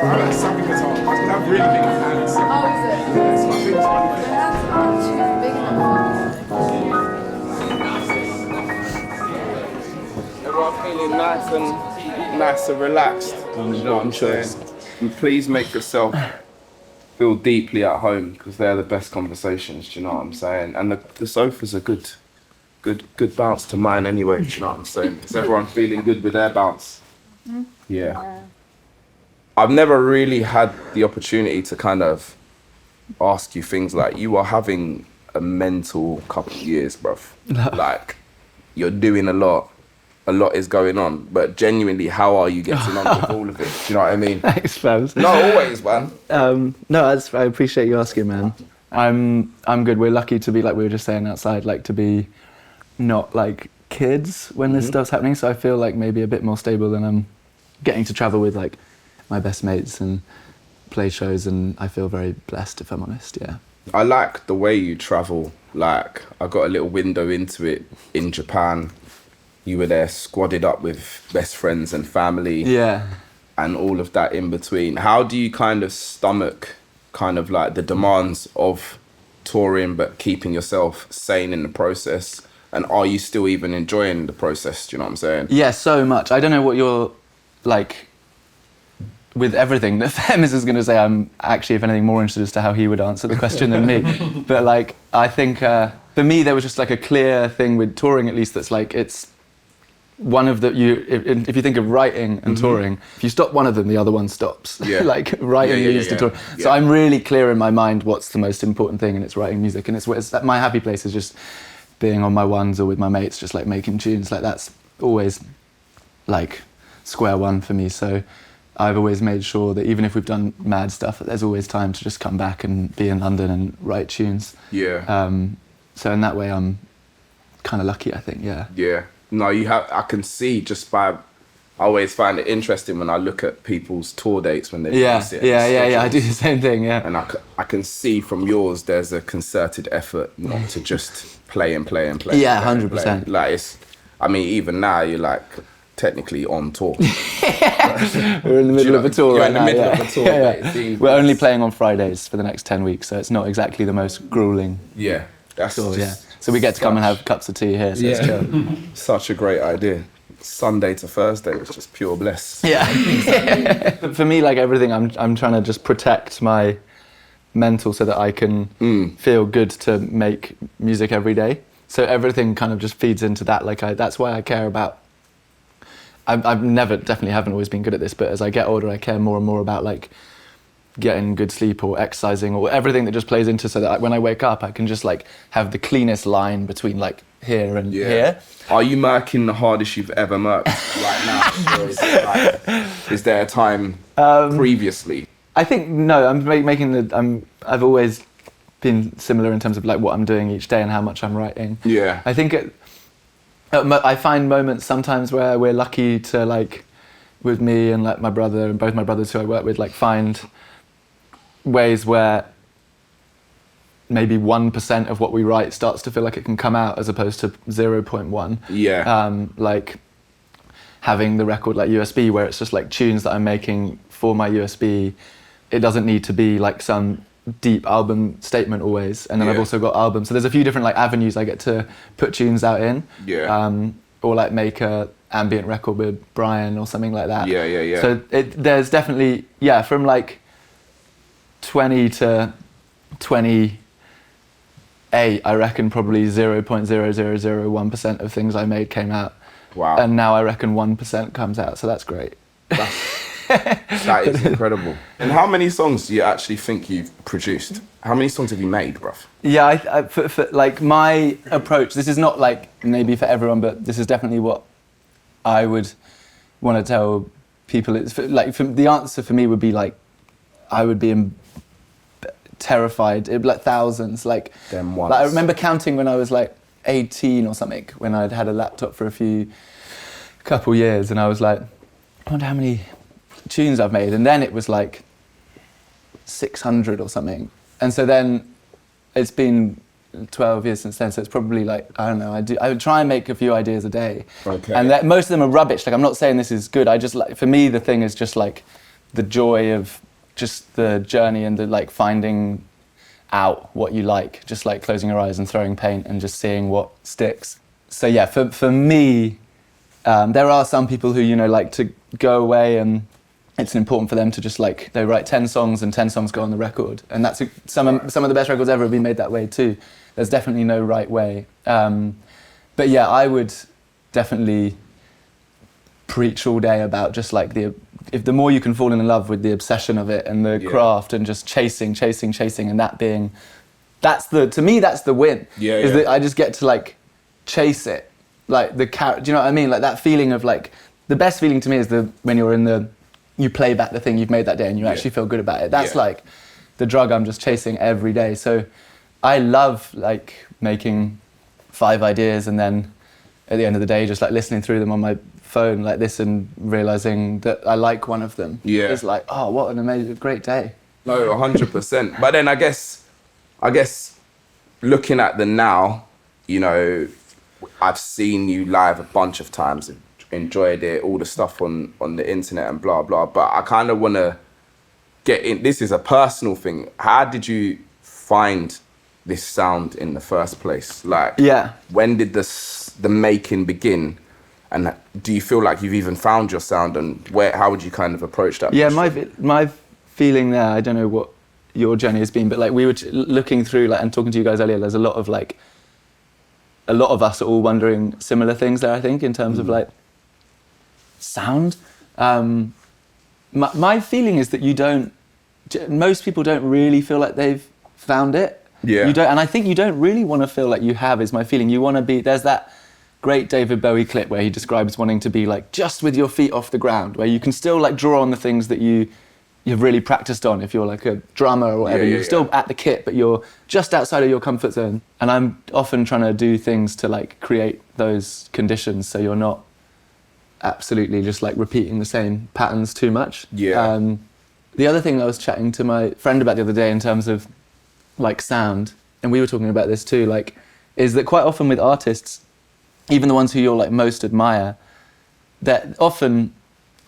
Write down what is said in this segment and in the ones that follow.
I like Sammy guitar. I have really big hands. Oh, is it? Yeah, so I think it's My funny. hands aren't too big enough. Everyone feeling nice and relaxed. You know what I'm saying? And please make yourself feel deeply at home because they're the best conversations. Do you know what I'm saying? And the sofas are good bounce to mine anyway. Do you know what I'm saying? Is everyone feeling good with their bounce? Yeah. I've never really had the opportunity to kind of ask you things like, you are having a mental couple of years, bruv. Like, you're doing a lot is going on, but genuinely, how are you getting on with all of it? Do you know what I mean? Thanks, fams. Not always, man. No, I appreciate you asking, man. I'm good. We're lucky to be, like we were just saying outside, like to be not like kids when this stuff's happening. So I feel like maybe a bit more stable than I'm getting to travel with like my best mates and play shows, and I feel very blessed, if I'm honest. Yeah. I like the way you travel. Like, I got a little window into it in Japan. You were there squadded up with best friends and family. Yeah. And all of that in between. How do you kind of stomach kind of like the demands of touring but keeping yourself sane in the process? And are you still even enjoying the process? Do you know what I'm saying? Yeah, so much. I don't know what you're like with everything that Femis is going to say. I'm actually, if anything, more interested as to how he would answer the question than me. But like, I think for me, there was just like a clear thing with touring, at least, that's like, it's one of the, if you think of writing and touring, if you stop one of them, the other one stops. Yeah. Like writing leads to touring. So I'm really clear in my mind what's the most important thing, and it's writing music. And it's my happy place is just being on my ones or with my mates, just like making tunes. Like that's always like square one for me. So I've always made sure that even if we've done mad stuff, there's always time to just come back and be in London and write tunes. Yeah. So in that way, I'm kind of lucky, I think. Yeah. Yeah. No, I can see just by, I always find it interesting when I look at people's tour dates when they release it. Yeah, I do the same thing, yeah. And I can see from yours, there's a concerted effort not to just play and play and play. Yeah, and 100%. Play. Like I mean, even now you're like technically on tour. We're in the middle of a tour right now. You're in the middle of a tour. Yeah. We're only playing on Fridays for the next 10 weeks, so it's not exactly the most grueling that's tour, So we get to come and have cups of tea here, so it's chill. Such a great idea. Sunday to Thursday was just pure bliss. Yeah. For me, like everything, I'm trying to just protect my mental so that I can feel good to make music every day. So everything kind of just feeds into that. Like that's why I care about. I've definitely haven't always been good at this, but as I get older, I care more and more about like getting good sleep or exercising or everything that just plays into, so that when I wake up, I can just like have the cleanest line between like here and here. Are you murking the hardest you've ever murked right now? Or is there a time previously? I think no. I've always been similar in terms of like what I'm doing each day and how much I'm writing. Yeah. I think I find moments sometimes where we're lucky to like, with me and like my brother and both my brothers who I work with, like find ways where maybe 1% of what we write starts to feel like it can come out as opposed to 0.1. Yeah. Like having the record like USB, where it's just like tunes that I'm making for my USB. It doesn't need to be like some deep album statement always. And then I've also got albums. So there's a few different like avenues I get to put tunes out in. Yeah. Or like make a ambient record with Brian or something like that. Yeah. So there's definitely, from like 20 to 28, I reckon probably 0.0001% of things I made came out. Wow. And now I reckon 1% comes out, so that's great. That is incredible. And how many songs do you actually think you've produced? How many songs have you made, bruv? Yeah, for like my approach, this is not like maybe for everyone, but this is definitely what I would want to tell people. It's the answer for me would be like, I would be terrified. It'd be like thousands. Like I remember counting when I was like 18 or something, when I'd had a laptop for a couple years, and I was like, I wonder how many tunes I've made, and then it was like 600 or something. And so then it's been 12 years since then, so it's probably like, I don't know, I would try and make a few ideas a day. Okay. And most of them are rubbish. Like, I'm not saying this is good. I just like, for me, the thing is just like the joy of just the journey and the like finding out what you like, just like closing your eyes and throwing paint and just seeing what sticks. So yeah, for me, there are some people who, you know, like to go away and it's important for them to just like, they write 10 songs and 10 songs go on the record. And that's some of the best records ever have been made that way too. There's definitely no right way. But yeah, I would definitely preach all day about just like if the more you can fall in love with the obsession of it and the craft and just chasing and to me that's the win. That I just get to like chase it, like the do you know what I mean? Like that feeling of like, the best feeling to me is when you play back the thing you've made that day and you actually feel good about it. That's like the drug I'm just chasing every day. So I love like making 5 ideas and then at the end of the day just like listening through them on my phone like this and realizing that I like one of them. It's like, oh, what an amazing, great day. No, 100%. But then I guess looking at the now, you know, I've seen you live a bunch of times, enjoyed it, all the stuff on the internet and blah blah, but I kind of want to get in, this is a personal thing. How did you find this sound in the first place? Like, when did the making begin? And do you feel like you've even found your sound, and how would you kind of approach that? Yeah, my feeling there, I don't know what your journey has been, but like we were looking through like and talking to you guys earlier, there's a lot of us are all wondering similar things there, I think, in terms of like sound. My feeling is that most people don't really feel like they've found it. You don't, and I think you don't really want to feel like you have, is my feeling. You want to be, there's that great David Bowie clip where he describes wanting to be like just with your feet off the ground, where you can still like draw on the things that you've really practiced on. If you're like a drummer or whatever, you're still at the kit, but you're just outside of your comfort zone. And I'm often trying to do things to like create those conditions so you're not absolutely just like repeating the same patterns too much. The other thing I was chatting to my friend about the other day in terms of like sound, and we were talking about this too, like, is that quite often with artists, even the ones who you're like most admire, that often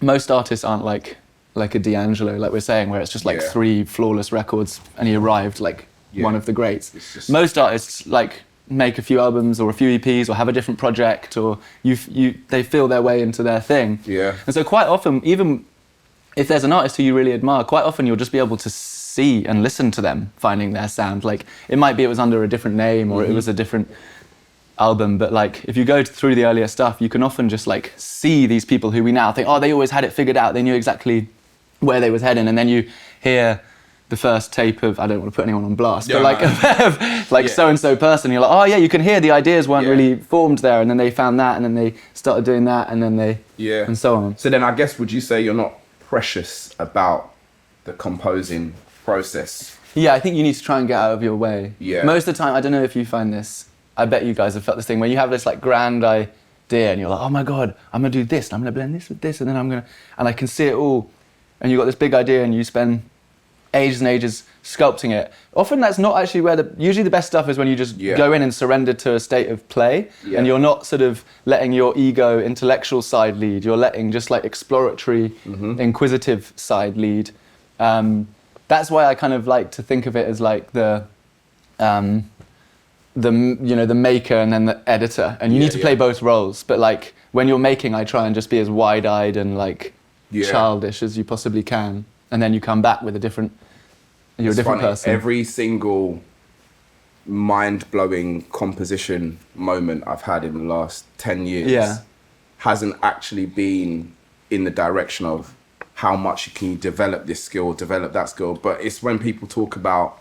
most artists aren't like a D'Angelo, like we're saying, where it's just like 3 flawless records and he arrived like one of the greats. Most artists like make a few albums or a few EPs or have a different project, or they feel their way into their thing. And so quite often, even if there's an artist who you really admire, quite often you'll just be able to see and listen to them finding their sound. Like it might be it was under a different name or it was a different album, but like if you go through the earlier stuff, you can often just like see these people who we now think, oh, they always had it figured out, they knew exactly where they was heading, and then you hear the first tape of, I don't want to put anyone on blast, but like so-and-so person, you're like, oh yeah, you can hear the ideas weren't really formed there, and then they found that, and then they started doing that, and then they, and so on. So then I guess, would you say you're not precious about the composing process? Yeah, I think you need to try and get out of your way. Most of the time, I don't know if you find this, I bet you guys have felt this thing where you have this like grand idea and you're like, oh my God, I'm gonna do this, and I'm gonna blend this with this, and then and I can see it all. And you've got this big idea and you spend ages and ages sculpting it. Often that's not actually usually the best stuff is when you just go in and surrender to a state of play, and you're not sort of letting your ego intellectual side lead, you're letting just like exploratory, inquisitive side lead. That's why I kind of like to think of it as like the maker and then the editor, and you need to play both roles. But like when you're making, I try and just be as wide-eyed and like childish as you possibly can, and then you come back with a different person. Every single mind-blowing composition moment I've had in the last 10 years hasn't actually been in the direction of how much can you develop this skill, develop that skill, but it's when people talk about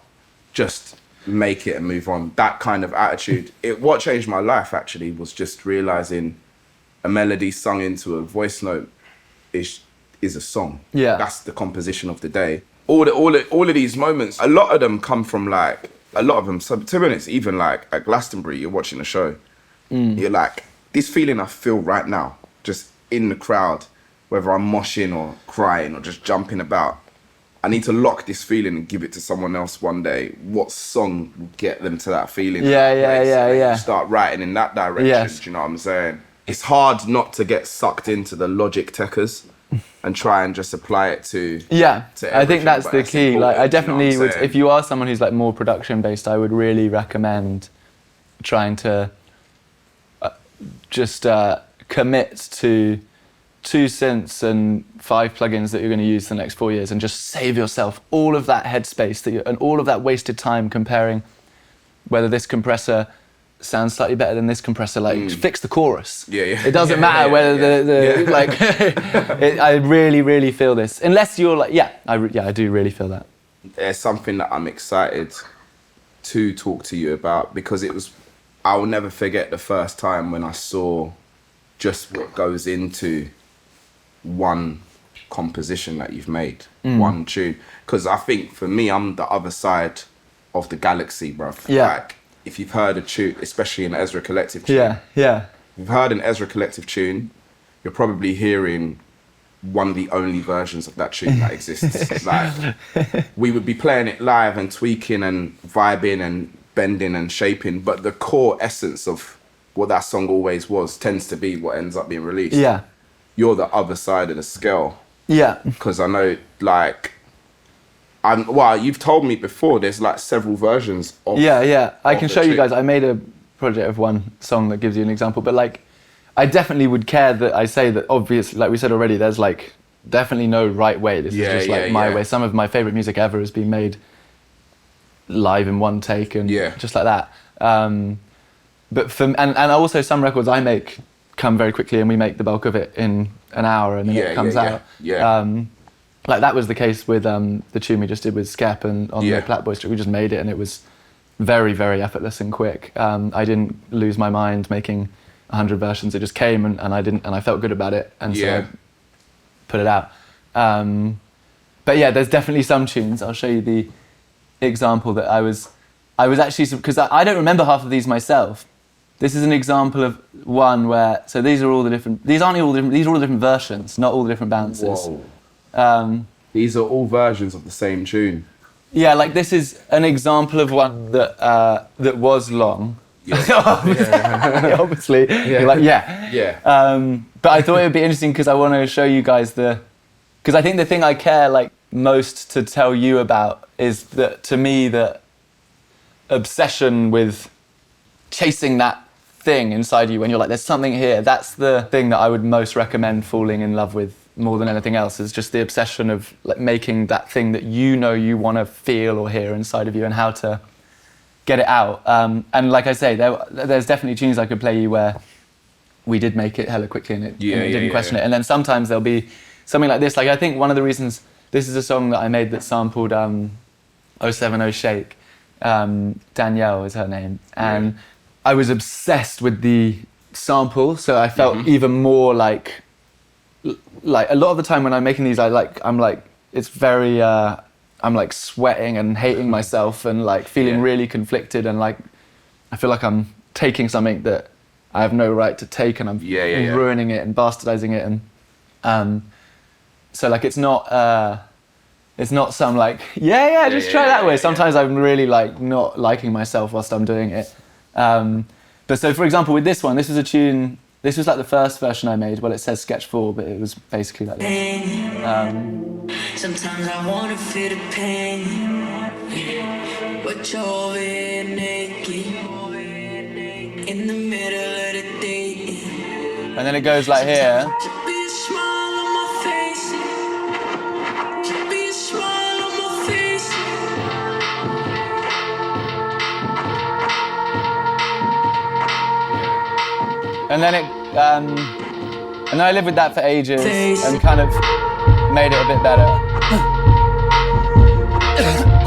just make it and move on, that kind of attitude. What changed my life actually was just realizing a melody sung into a voice note is a song. That's the composition of the day. All of these moments, a lot of them come from like, so to be honest, even like at Glastonbury, you're watching a show, you're like, this feeling I feel right now, just in the crowd, whether I'm moshing or crying or just jumping about, I need to lock this feeling and give it to someone else one day. What song will get them to that feeling? You start writing in that direction, do you know what I'm saying? It's hard not to get sucked into the logic techers. and try and just apply it to I think that's the key. Like, I definitely would, saying? if you are someone who's like more production based, I would really recommend trying to just commit to 2 synths and 5 plugins that you're going to use for the next 4 years, and just save yourself all of that headspace and all of that wasted time comparing whether this compressor sounds slightly better than this compressor. Like, fix the chorus. It doesn't matter whether the like. I really feel this. Unless you're like, I do really feel that. There's something that I'm excited to talk to you about, because I will never forget the first time when I saw just what goes into one composition that you've made, one tune. Because I think for me, I'm the other side of the galaxy, bruv. Like, if you've heard a tune, especially an Ezra Collective tune, if you've heard an Ezra Collective tune, you're probably hearing one of the only versions of that tune that exists. Like, we would be playing it live and tweaking and vibing and bending and shaping, but the core essence of what that song always was tends to be what ends up being released. You're the other side of the scale. Because I know, like, you've told me before, there's like several versions of I can show you guys. I made a project of one song that gives you an example, but like, I definitely would care that I say that, obviously, like we said already, there's like definitely no right way. This is just like my way. Some of my favorite music ever has been made live in one take and just like that. But and also some records I make come very quickly, and we make the bulk of it in an hour, and then it comes out. Like, that was the case with the tune we just did with Skep and on the Blackboy Street. We just made it, and it was very, very effortless and quick. I didn't lose my mind making 100 versions. It just came, and I felt good about it, and so I put it out. But yeah, there's definitely some tunes. I'll show you the example that I was actually, because I don't remember half of these myself. This is an example of one where, so these are all the different, these are all the different versions, not all the different bounces. These are all versions of the same tune. Yeah, like, this is an example of one that was long. Obviously. You're like, but I thought it would be interesting because I want to show you guys because I think the thing I care like most to tell you about is that, to me, the obsession with chasing that thing inside you when you're like, there's something here. That's the thing that I would most recommend falling in love with more than anything else, is just the obsession of like making that thing that you want to feel or hear inside of you, and how to get it out. And like I say, there's definitely tunes I could play you where we did make it hella quickly and it didn't question it. And then sometimes there'll be something like this. Like, I think one of the reasons, this is a song that I made that sampled 070 Shake. Danielle is her name. And I was obsessed with the sample, so I felt even more like a lot of the time when I'm making these, I'm like sweating and hating myself and like feeling really conflicted, and like I feel like I'm taking something that I have no right to take, and I'm ruining it and bastardizing it, and so like it's not some like just try that way. Sometimes I'm really like not liking myself whilst I'm doing it. But so, for example, with this one, this was a tune. This was like the first version I made. Well, it says Sketch 4, but it was basically like this. Sometimes I wanna feel the pain, but you're over here naked in the middle of the day. And then it goes like here. Should be a smile on my face. Should be a smile on my face. And then and then I lived with that for ages and kind of made it a bit better.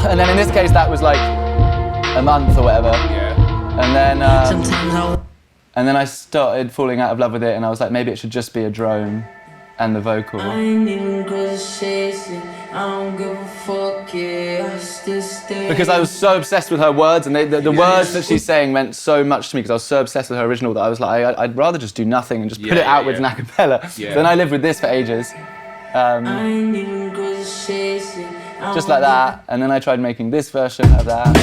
And then in this case, that was like a month or whatever. And then I started falling out of love with it, and I was like, maybe it should just be a drone and the vocal. Because I was so obsessed with her words, and the words that she's saying meant so much to me, because I was so obsessed with her original that I was like, I'd rather just do nothing and just put it out with an a cappella. Then I lived with this for ages. Just like that, and then I tried making this version of that.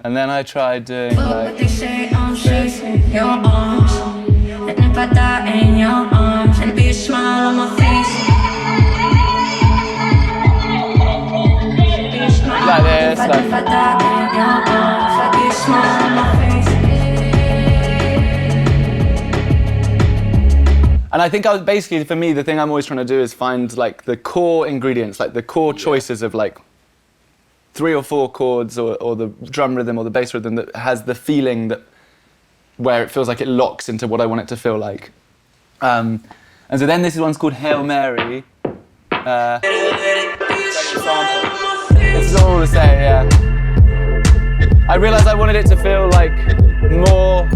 And then I tried doing like They say I'm safe in your arms, and if I die in your arms, and be a smile on my face. like this, If I like die in your arms, I'll be a smile on my face. and I think I was basically, for me, the thing I'm always trying to do is find like the core ingredients, like the core choices of like 3 or 4 chords or the drum rhythm or the bass rhythm that has the feeling that where it feels like it locks into what I want it to feel like. And so then this one's called Hail Mary. This is all to say, yeah. I realised I wanted it to feel like more,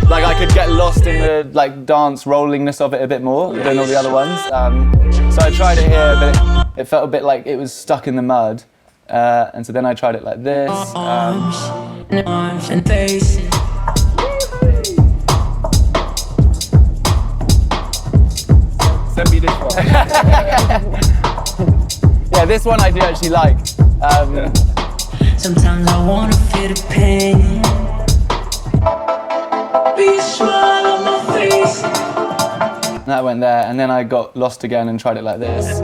like I could get lost in the like dance rollingness of it a bit more than all the other ones. So I tried it here, but it felt a bit like it was stuck in the mud. And so then I tried it like this. Arms and face. Send me this one. Yeah, this one I do actually like. Sometimes I wanna feel the pain. Be a smile on my face. That went there, and then I got lost again and tried it like this.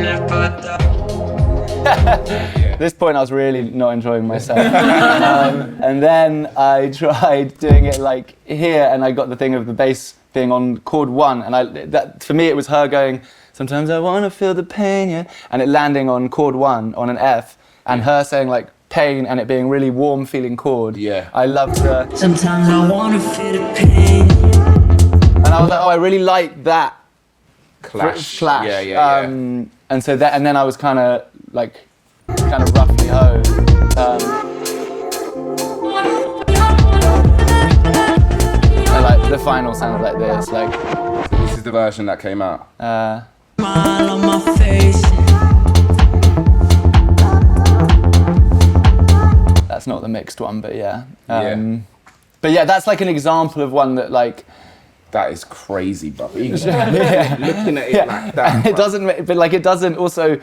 At this point I was really not enjoying myself. And then I tried doing it like here, and I got the thing of the bass being on chord 1, and that for me it was her going, sometimes I want to feel the pain, yeah, and it landing on chord 1 on an F, and her saying like pain and it being really warm feeling chord. Yeah. I loved her. Sometimes I wanna feel the pain. And I was like, oh, I really like that Clash. clash. Yeah. And so that, and then I was kind of roughly hosed. And like the final sounded like this, like. This is the version that came out. Smile on my face. That's not the mixed one, but yeah. But yeah, that's like an example of one that like. That is crazy, but looking at it like that. And it doesn't, but like it doesn't also.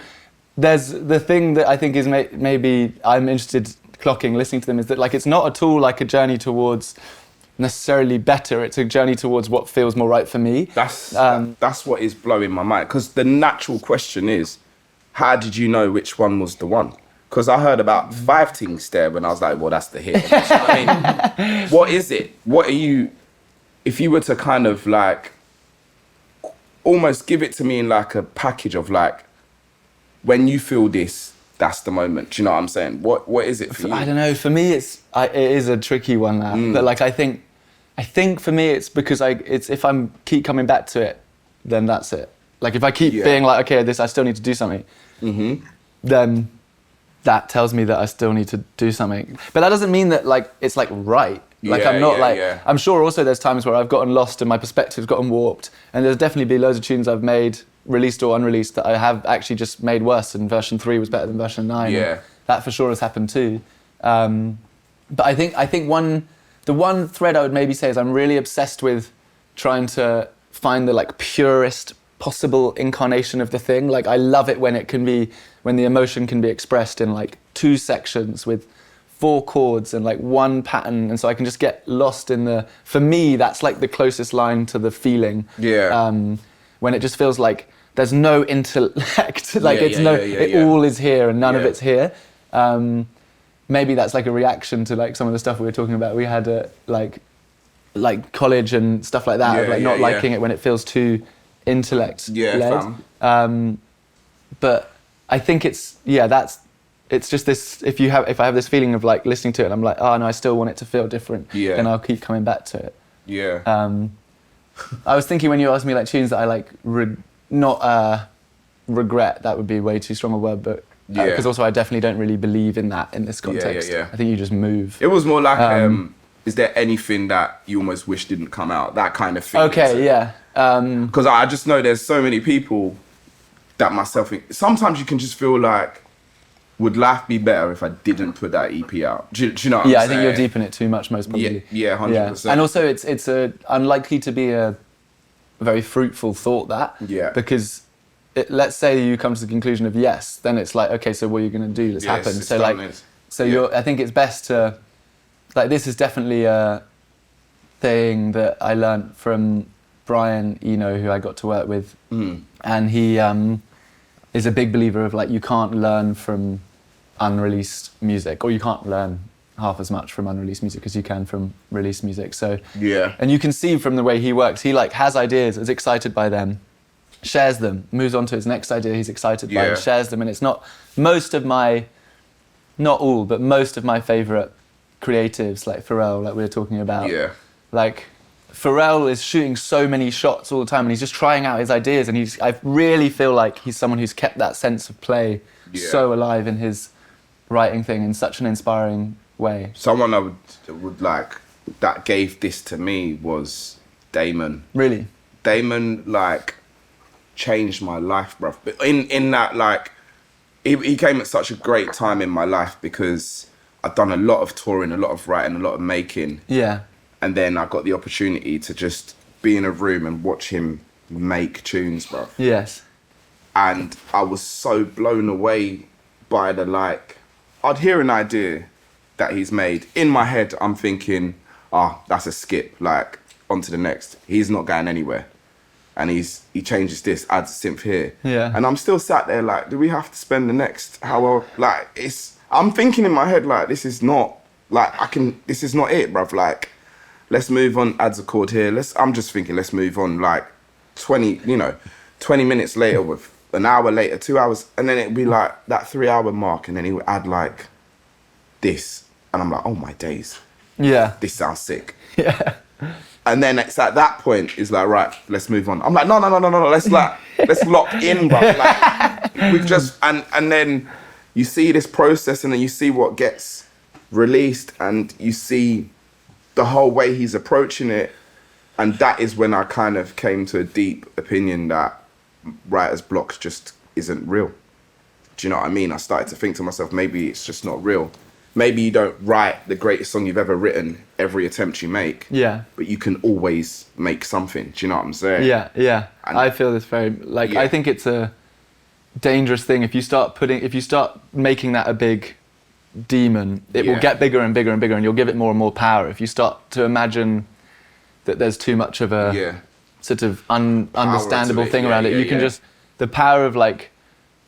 There's the thing that I think is maybe I'm interested clocking, listening to them, is that like it's not at all like a journey towards necessarily better. It's a journey towards what feels more right for me. That's what is blowing my mind. Because the natural question is, how did you know which one was the one? Because I heard about 5 things there when I was like, well, that's the hit. I mean, what is it? What are you? If you were to kind of like almost give it to me in like a package of like, when you feel this, that's the moment. Do you know what I'm saying? What is it for you? I don't know. For me, it is a tricky one now. But like I think for me it's because it's if I keep coming back to it, then that's it. Like if I keep being like, okay, I still need to do something, then that tells me that I still need to do something. But that doesn't mean that like it's like right. Like I'm not I'm sure also there's times where I've gotten lost and my perspective's gotten warped, and there's definitely been loads of tunes I've made, released or unreleased, that I have actually just made worse, and version 3 was better than version 9. Yeah. That for sure has happened too. But I think the one thread I would maybe say is I'm really obsessed with trying to find the like purest possible incarnation of the thing. Like I love it when the emotion can be expressed in like 2 sections with 4 chords and like 1 pattern, and so I can just get lost in for me that's like the closest line to the feeling. When it just feels like there's no intellect, like all is here and none of it's here. Maybe that's like a reaction to like some of the stuff we were talking about. We had like college and stuff like that, of like not liking it when it feels too intellect led. But I think it's just this. If I have this feeling of like listening to it, and I'm like, oh no, I still want it to feel different. Then I'll keep coming back to it. I was thinking when you asked me like tunes that I like not regret. That would be way too strong a word, but because also I definitely don't really believe in that in this context. I think you just move. It was more like, is there anything that you almost wish didn't come out? That kind of thing. Okay, yeah. Because I just know there's so many people that myself. Sometimes you can just feel like, would life be better if I didn't put that EP out? Do you know what I'm saying? I think you're deep in it too much, most probably. Yeah, 100%. And also, it's unlikely to be a very fruitful thought, that. Because let's say you come to the conclusion of yes, then it's like, okay, so what are you going to do? Let's happen. So like, I think it's best to like this is definitely a thing that I learned from Brian Eno, who I got to work with, and he is a big believer of like you can't learn from unreleased music, or you can't learn half as much from unreleased music as you can from released music. So and you can see from the way he works, he like has ideas, is excited by them, shares them, moves on to his next idea he's excited by, shares them, and it's not most of my, not all, but most of my favourite creatives, like Pharrell, like we were talking about. Like Pharrell is shooting so many shots all the time, and he's just trying out his ideas, and I really feel like he's someone who's kept that sense of play so alive in his writing thing in such an inspiring way. Someone I would like that gave this to me was Damon. Really? Damon like changed my life, bruv. But in that like he came at such a great time in my life because I'd done a lot of touring, a lot of writing, a lot of making. Yeah. And then I got the opportunity to just be in a room and watch him make tunes, bruv. Yes. And I was so blown away by the like, I'd hear an idea that he's made. In my head, I'm thinking, that's a skip, like, on to the next. He's not going anywhere. And he changes this, adds a synth here. Yeah. And I'm still sat there like, do we have to spend the next hour? Like, I'm thinking in my head, like, this is not it, bruv. Like, let's move on, adds a chord here. I'm just thinking, let's move on, like, 20 minutes later, with an hour later, 2 hours, and then it'd be like that 3 hour mark, and then he would add like this. And I'm like, oh my days. Yeah. This sounds sick. Yeah. And then it's at that point, it's like, right, let's move on. I'm like, no, let's lock in, bro. Like, we've just, and then you see this process, and then you see what gets released, and you see the whole way he's approaching it. And that is when I kind of came to a deep opinion that writer's blocks just isn't real. Do you know what I mean? I started to think to myself, maybe it's just not real. Maybe you don't write the greatest song you've ever written every attempt you make. Yeah. But you can always make something. Do you know what I'm saying? Yeah. And I feel this very, like, I think it's a dangerous thing. If you start making that a big demon, it will get bigger and bigger and bigger, and you'll give it more and more power. If you start to imagine that there's too much of a sort of understandable thing around it, you can just, the power of like,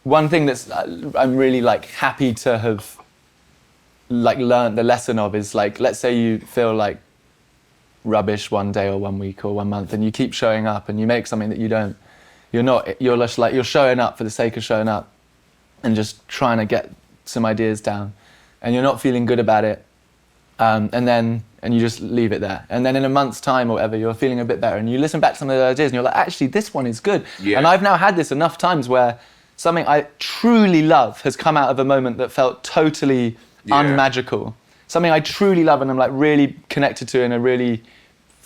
one thing that's I'm really like happy to have like learned the lesson of is like, let's say you feel like rubbish one day or 1 week or 1 month, and you keep showing up and you make something that you're just like, you're showing up for the sake of showing up and just trying to get some ideas down, and you're not feeling good about it, and you just leave it there, and then in a month's time or whatever, you're feeling a bit better, and you listen back to some of the ideas and you're like, actually this one is good. And I've now had this enough times where something I truly love has come out of a moment that felt totally unmagical. Something I truly love and I'm like really connected to in a really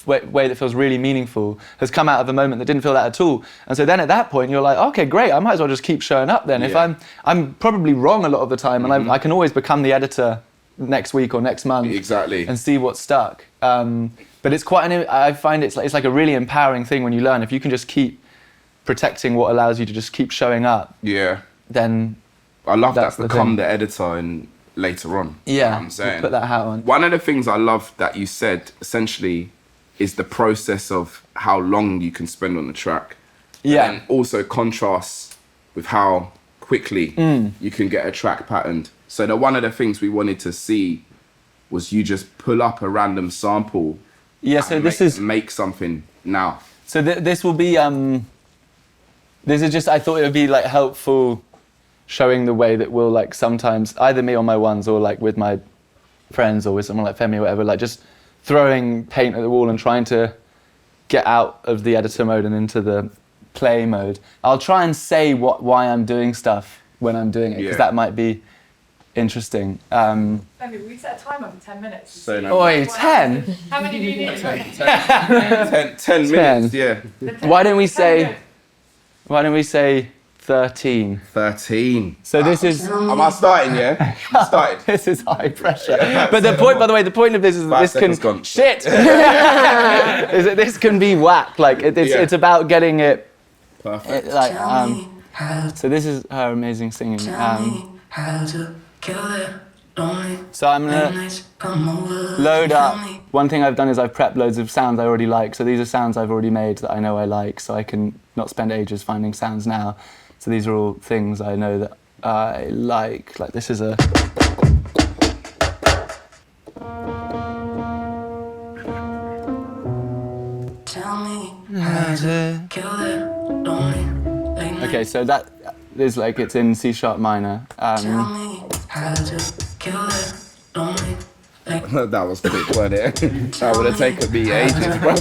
way that feels really meaningful has come out of a moment that didn't feel that at all. And so then at that point you're like, okay, great, I might as well just keep showing up then. If I'm probably wrong a lot of the time, and I can always become the editor next week or next month and see what's stuck. But it's I find it's like a really empowering thing when you learn. If you can just keep protecting what allows you to just keep showing up, then I love that, become the editor and later on. You know what I'm saying? Put that hat on. One of the things I love that you said essentially is the process of how long you can spend on the track. And also contrasts with how quickly you can get a track patterned. So one of the things we wanted to see was you just pull up a random sample make something now. So this will be, this is just, I thought it would be like helpful showing the way that we'll like sometimes, either me on my ones or like with my friends or with someone like Femi or whatever, like just throwing paint at the wall and trying to get out of the editor mode and into the play mode. I'll try and say why I'm doing stuff when I'm doing it, because that might be interesting. Femi, we set a timer for 10 minutes. So 10? How many do you need? 10 minutes, yeah. Why don't we say 13? 13. So this is... Am I starting, yeah? I'm started. This is high pressure. But the point, by the way, the point of this is that this can... Gone. Shit! Is that this can be whack. Like, it's about getting it... Perfect. So this is her amazing singing. How to kill it. So I'm gonna load up. One thing I've done is I've prepped loads of sounds I already like. So these are sounds I've already made that I know I like, so I can not spend ages finding sounds now. So these are all things I know that I like. Like this is a... Okay, so that is like, it's in C sharp minor. That was quick, wasn't it? That would have taken me ages, bro.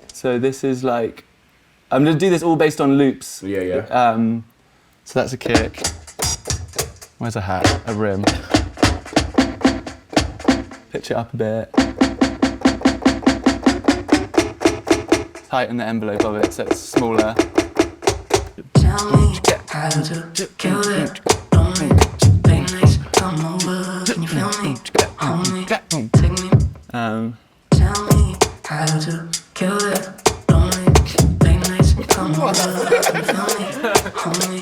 So this is like, I'm gonna do this all based on loops. Yeah. So that's a kick. Where's a hat? A rim. Pitch it up a bit. Tighten the envelope of it so it's smaller. Tell me how to kill it. Don't be nice, come over. Can you feel me? Homie, take me. Tell me how to kill it. Don't be nice, come over. Can you feel me? Homie,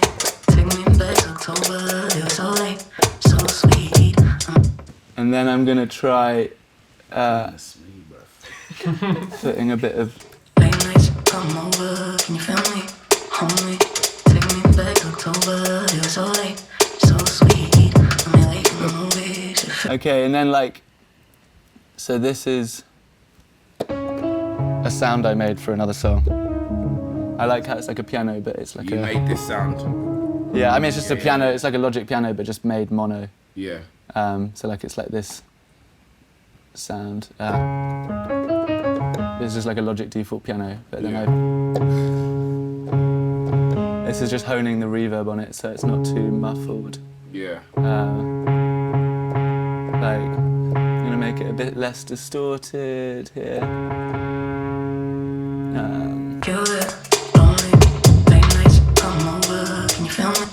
take me back to October. It was so late, so sweet. And then I'm gonna try putting a bit of... Come over, can you feel me? Homie, take me back to October. It was so late, so sweet. I'm late in the movies. Okay, and then like, so this is a sound I made for another song. I like how it's like a piano, but it's like You made this sound. Yeah, I mean it's just a piano. It's like a Logic piano, but just made mono. Yeah. So like it's like this sound. This is like a Logic default piano, but then this is just honing the reverb on it so it's not too muffled. Yeah. Like, I'm gonna make it a bit less distorted here. Kill it, only late nights, come over, can you feel me?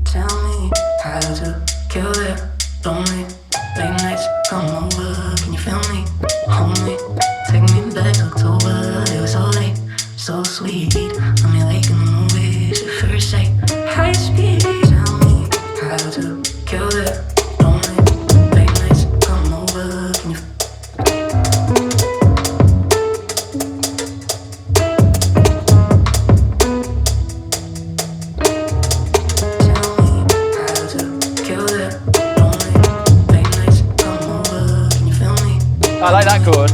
Tell me how to kill it, lonely late nights, come over, can you feel me? Homie, take me back to October, it was so late, so sweet. I'm late in the movies at first sight, high speed. Tell me how to kill it, lonely late nights, come over, can you? I like that chord.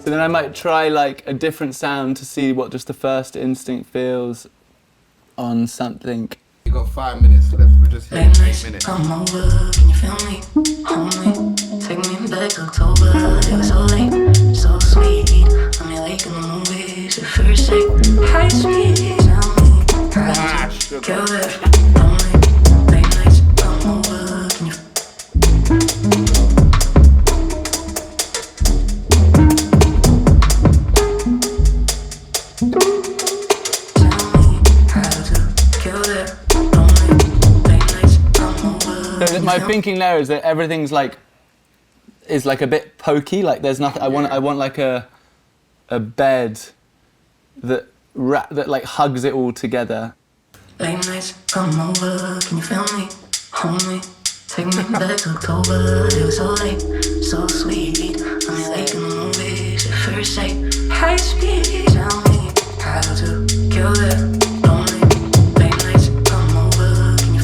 So then I might try like a different sound to see what just the first instinct feels on something. You got 5 minutes left. We're just here 8 minutes. Come over, can you feel me? Homie, take me back to October. It was so late, so sweet. I'm late in the movies at first sight. High speed. Tell me how to kill it. Homie, late nights, come over, can you? My thinking there is that everything's like is like a bit pokey. Like there's nothing. I want like a bed that like hugs it all together. Late nights, come over, can you feel me? Homie, take me back to October. It was so late, so sweet. I'm late in the movies at first sight. High speed. Tell me how to kill it. Lonely late nights, come over, can you?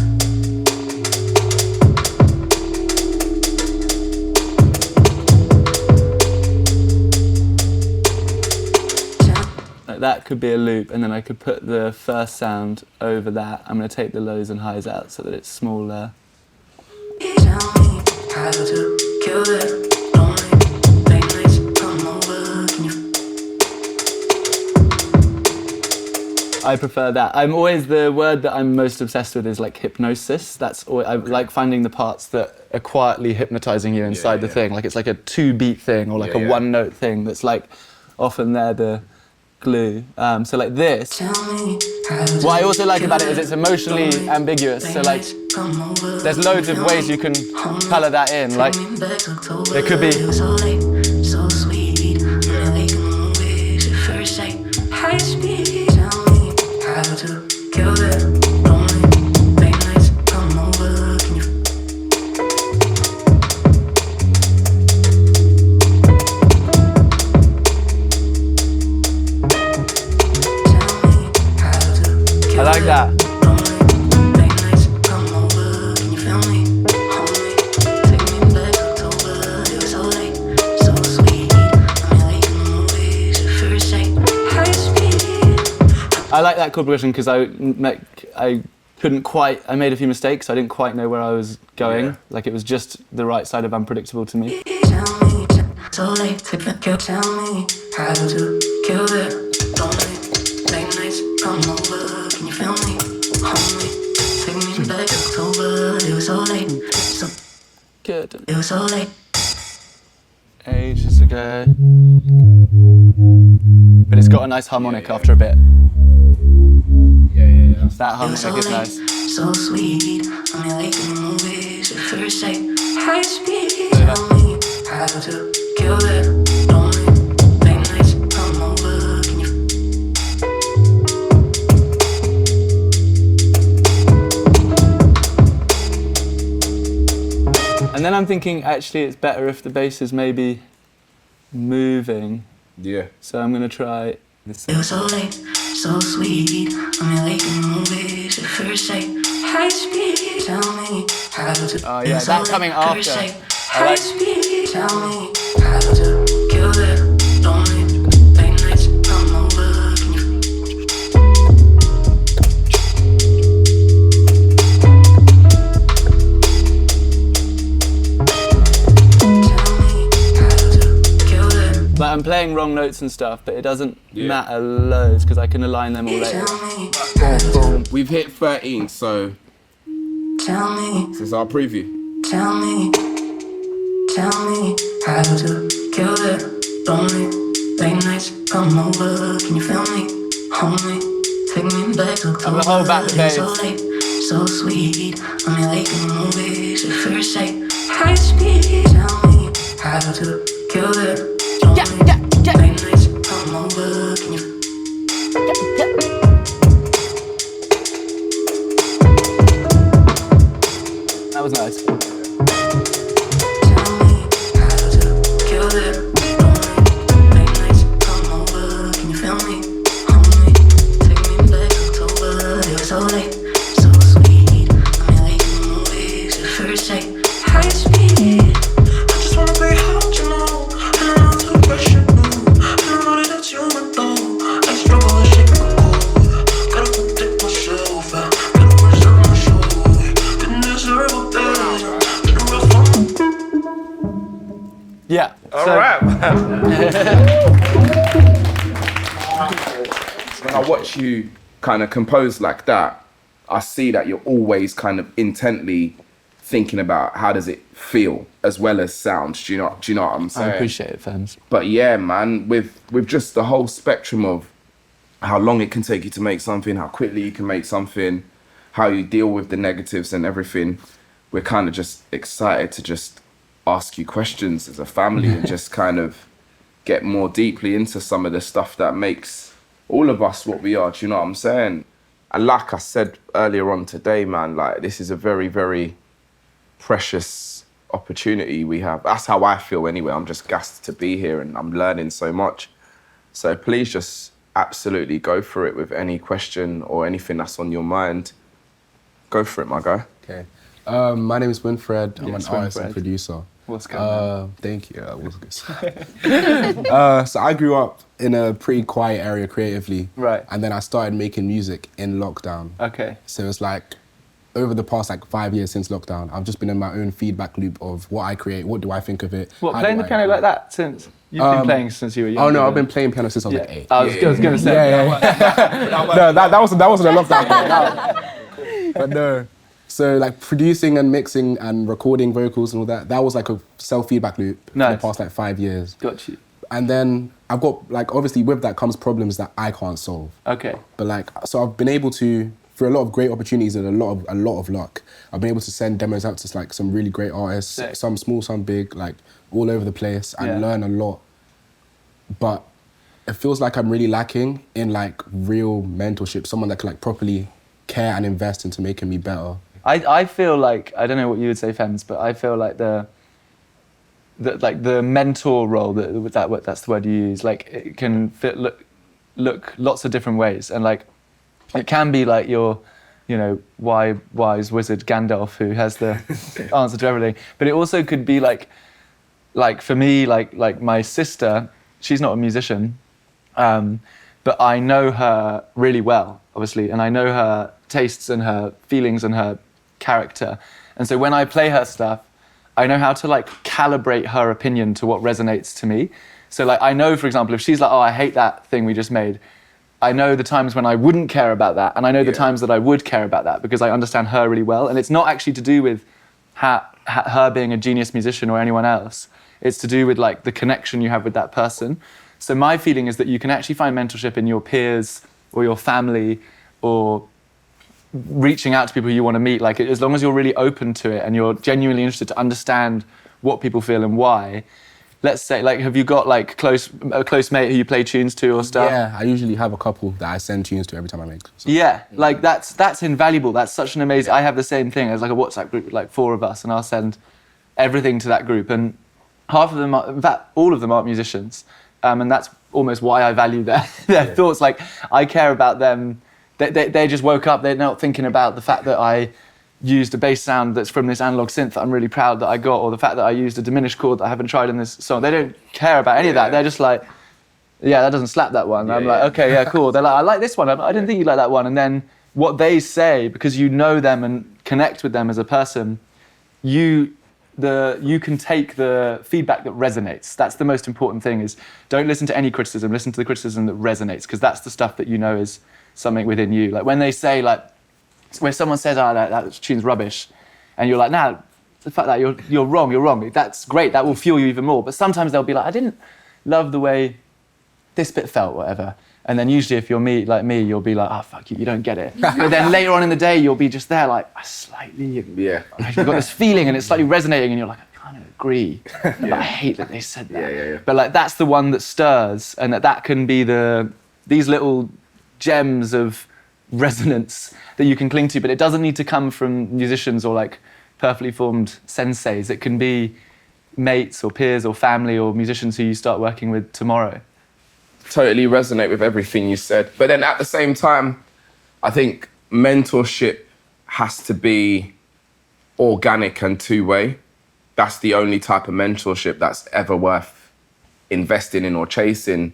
Like that could be a loop, and then I could put the first sound over that. I'm going to take the lows and highs out so that it's smaller. Tell me how to kill it. Lonely late nights, come over, can you? I prefer that. I'm always, the word that I'm most obsessed with is like hypnosis. That's I like finding the parts that are quietly hypnotizing you inside the thing. Like it's like a 2-beat thing or like a 1-note thing that's like often they're the glue. So like this, what I also like about it is it's emotionally ambiguous. So like, there's loads of ways you can colour that in. Like, it could be. I like that. I like that chord progression because I couldn't quite, I made a few mistakes. I didn't quite know where I was going. Yeah. Like it was just the right side of unpredictable to me. Good. It was so late. Ages ago. But it's got a nice harmonic after a bit. Yeah. That harmonic is nice. So sweet. I'm like in the movies at first sight. High speed. Tell me how to kill it. Lonely. Late nights come over. Can you? And then I'm thinking, actually, it's better if the bass is maybe moving. Yeah. So I'm gonna try this. It was so late, so sweet. I'm like in the movies at first sight. High speed. Tell me how to. Oh yeah, that's coming after. High speed. Tell me how to kill it. Lonely. Late nights come over. Can you? Like I'm playing wrong notes and stuff, but it doesn't matter loads because I can align them all later. Boom. We've hit 13, so this is our preview. Tell me how to kill it. Lonely, late nights come over. Can you feel me? Hold me, take me back to I'm gonna hold back the bass. So sweet. I'm like in the movies at first sight. High speed. Tell me how to kill it. Yeah. That was nice. Yeah. All right, man. When I watch you kind of compose like that, I see that you're always kind of intently thinking about how does it feel as well as sound. Do you know what I'm saying? I appreciate it, fans. But yeah, man, with just the whole spectrum of how long it can take you to make something, how quickly you can make something, how you deal with the negatives and everything, we're kind of just excited to just ask you questions as a family and just kind of get more deeply into some of the stuff that makes all of us what we are. Do you know what I'm saying? And like I said earlier on today, man, like this is a very, very precious opportunity we have. That's how I feel anyway. I'm just gassed to be here and I'm learning so much. So please just absolutely go for it with any question or anything that's on your mind. Go for it, my guy. Okay. My name is Winfred. I'm an artist and producer. What's going on? Thank you. So I grew up in a pretty quiet area creatively. Right. And then I started making music in lockdown. Okay. So it's like over the past 5 years since lockdown, I've just been in my own feedback loop of what I create, what do I think of it. What, playing the piano like that since? You've been playing since you were young? Oh no, I've been playing piano since I was 8. I was going to say. No, that wasn't a lockdown thing. But no. So like producing and mixing and recording vocals and all that was like a self-feedback loop for the past 5 years. Got you. And then I've got like obviously with that comes problems that I can't solve. Okay. But like so I've been able to, through a lot of great opportunities and a lot of luck, I've been able to send demos out to like some really great artists, Sick. some small, some big, like all over the place, and learn a lot. But it feels like I'm really lacking in like real mentorship, someone that can like properly care and invest into making me better. I feel like, I don't know what you would say, Fems, but I feel like the mentor role, that's the word you use, like it can look lots of different ways. And like, it can be like your, you know, wise wizard Gandalf who has the answer to everything. But it also could be like for me, like my sister, she's not a musician, but I know her really well, obviously, and I know her tastes and her feelings and her character. And so when I play her stuff, I know how to like calibrate her opinion to what resonates to me. So like I know, for example, if she's like, oh, I hate that thing we just made, I know the times when I wouldn't care about that, and I know the times that I would care about that because I understand her really well. And it's not actually to do with her being a genius musician or anyone else. It's to do with like the connection you have with that person. So my feeling is that you can actually find mentorship in your peers or your family or reaching out to people you want to meet. Like as long as you're really open to it and you're genuinely interested to understand what people feel and why. Let's say, like, have you got like a close mate who you play tunes to or stuff? Yeah, I usually have a couple that I send tunes to every time I make. So. Yeah, like that's invaluable. That's such an amazing. I have the same thing as like a WhatsApp group with like 4 of us, and I'll send everything to that group. And half of them, in fact, all of them aren't musicians, and that's almost why I value their thoughts. Like I care about them. They just woke up. They're not thinking about the fact that I used a bass sound that's from this analog synth that I'm really proud that I got, or the fact that I used a diminished chord that I haven't tried in this song. They don't care about any of that. They're just like, yeah, that doesn't slap that one. I'm like, okay, yeah, cool. They're like, I like this one. I didn't think you like that one. And then what they say, because you know them and connect with them as a person, you can take the feedback that resonates. That's the most important thing, is don't listen to any criticism, listen to the criticism that resonates, because that's the stuff that you know is something within you. Like when they say, like, when someone says, oh, that tune's rubbish, and you're like, nah, the fact that you're wrong, that's great, that will fuel you even more. But sometimes they'll be like, I didn't love the way this bit felt, whatever. And then usually if you're like me, you'll be like, oh, fuck you don't get it. But then later on in the day, you'll be just there like, I slightly, you've got this feeling and it's slightly resonating and you're like, I kind of agree. But I hate that they said that. But like, that's the one that stirs, and that can be these little gems of resonance that you can cling to, but it doesn't need to come from musicians or like perfectly formed senseis. It can be mates or peers or family or musicians who you start working with tomorrow. Totally resonate with everything you said. But then at the same time, I think mentorship has to be organic and two-way. That's the only type of mentorship that's ever worth investing in or chasing.